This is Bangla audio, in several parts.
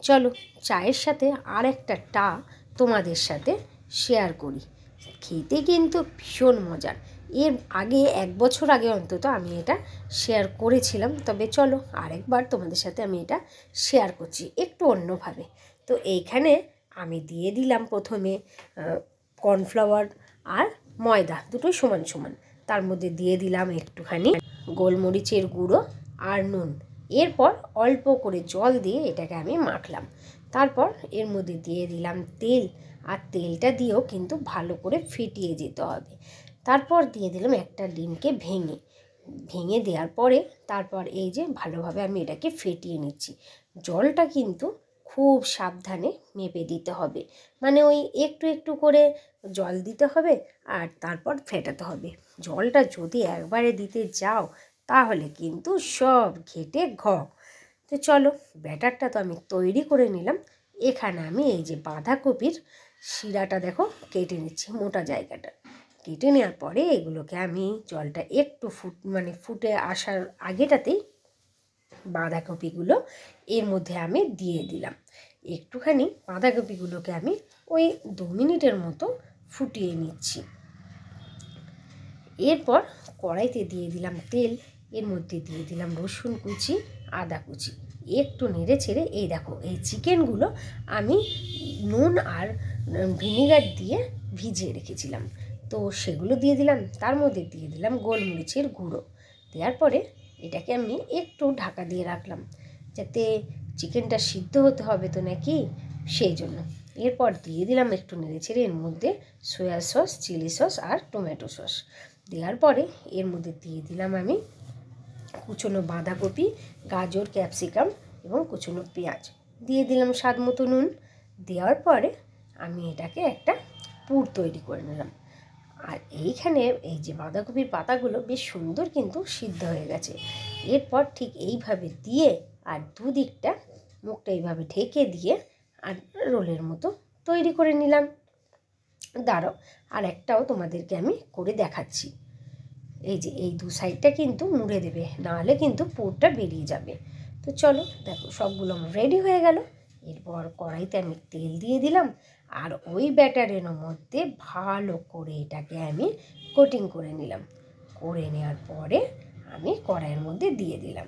চলো চায়ের সাথে আর একটা টা তোমাদের সাথে শেয়ার করি। খেতে কিন্তু ভীষণ মজার। এর আগে 1 বছর আগে অন্তত আমি এটা শেয়ার করেছিলাম, তবে চলো আরেকবার তোমাদের সাথে আমি এটা শেয়ার করছি একটু অন্যভাবে। তো এইখানে আমি দিয়ে দিলাম প্রথমে কর্নফ্লাওয়ার আর ময়দা দুটোই সমান সমান, তার মধ্যে দিয়ে দিলাম একটুখানি গোলমরিচের গুঁড়ো আর নুন। এরপর অল্প করে জল দিয়ে এটাকে আমি মাখলাম। তারপর এর মধ্যে দিয়ে দিলাম তেল, আর তেলটা দিয়েও কিন্তু ভালো করে ফেটিয়ে যেতে হবে। তারপর দিয়ে দিলাম একটা ডিমকে ভেঙে দেওয়ার পরে তারপর এই যে ভালোভাবে আমি এটাকে ফেটিয়ে নিচ্ছি। জলটা কিন্তু খুব সাবধানে মেপে দিতে হবে, মানে ওই একটু একটু করে জল দিতে হবে আর তারপর ফেটাতে হবে। জলটা যদি একবারে দিতে যাও তাহলে কিন্তু সব ঘেটে ঘ। তো চলো ব্যাটারটা তো আমি তৈরি করে নিলাম। এখানে আমি এই যে বাঁধাকপির শিরাটা দেখো কেটে নিচ্ছি, মোটা জায়গাটা কেটে নেওয়ার পরে এগুলোকে আমি জলটা একটু ফুটে আসার আগেটাতেই বাঁধাকপিগুলো এর মধ্যে আমি দিয়ে দিলাম। একটুখানি বাঁধাকপিগুলোকে আমি ওই 2 মিনিটের মতো ফুটিয়ে নিচ্ছি। এরপর কড়াইতে দিয়ে দিলাম তেল, এর মধ্যে দিয়ে দিলাম রসুন কুচি, আদা কুচি, একটু নেড়ে ছেড়ে এই দেখো এই চিকেনগুলো আমি নুন আর ভিনিগার দিয়ে ভিজিয়ে রেখেছিলাম, তো সেগুলো দিয়ে দিলাম। তার মধ্যে দিয়ে দিলাম গোলমরিচের গুঁড়ো। দেওয়ার পরে এটাকে আমি একটু ঢাকা দিয়ে রাখলাম, যাতে চিকেনটা সিদ্ধ হতে হবে তো নাকি, সেই জন্য। এরপর দিয়ে দিলাম একটু নেড়ে ছেড়ে এর মধ্যে সয়া সস, চিলি সস আর টমেটো সস। দেওয়ার পরে এর মধ্যে দিয়ে দিলাম আমি কুচনো বাঁধাকপি, গাজর, ক্যাপসিকাম এবং কুচনো পেঁয়াজ। দিয়ে দিলাম স্বাদ মতো নুন। দেওয়ার পরে আমি এটাকে একটা পুর তৈরি করে নিলাম। আর এইখানে এই যে বাঁধাকপির পাতাগুলো বেশ সুন্দর কিন্তু সিদ্ধ হয়ে গেছে। এরপর ঠিক এইভাবে দিয়ে আর দুদিকটা মুখটা এইভাবে ঢেকে দিয়ে আর রোলের মতো তৈরি করে নিলাম। দাঁড়াও আর একটাও তোমাদেরকে আমি করে দেখাচ্ছি। এই যে এই 2 সাইডটা কিন্তু মুড়ে দেবে, নাহলে কিন্তু পুরটা বেরিয়ে যাবে। তো চলো দেখো সবগুলো আমার রেডি হয়ে গেল। এরপর কড়াইতে আমি তেল দিয়ে দিলাম আর ওই ব্যাটারের মধ্যে ভালো করে এটাকে আমি কোটিং করে নিলাম। করে নেওয়ার পরে আমি কড়াইয়ের মধ্যে দিয়ে দিলাম।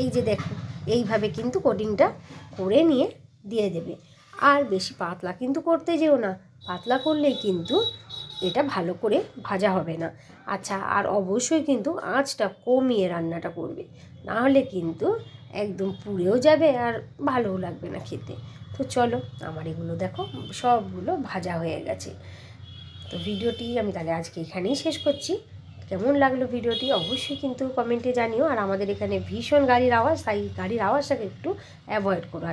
এই যে দেখো এইভাবে কিন্তু কোটিংটা করে নিয়ে দিয়ে দেবে। আর বেশি পাতলা কিন্তু করতে যেও না, পাতলা করলেই কিন্তু এটা ভালো করে ভাজা হবে না। আচ্ছা, আর অবশ্যই কিন্তু আঁচটা কমিয়ে রান্নাটা করবে, না হলে কিন্তু একদম পুড়েও যাবে আর ভালোও লাগবে না খেতে। তো চলো আমার এগুলো দেখো সবগুলো ভাজা হয়ে গেছে। তো ভিডিওটি আমি তাহলে আজকে এখানেই শেষ করছি। কেমন লাগলো ভিডিওটি অবশ্যই কিন্তু কমেন্টে জানিও। আর আমাদের এখানে ভীষণ গাড়ির আওয়াজ, তাই গাড়ির আওয়াজটাকে একটু অ্যাভয়েড করো।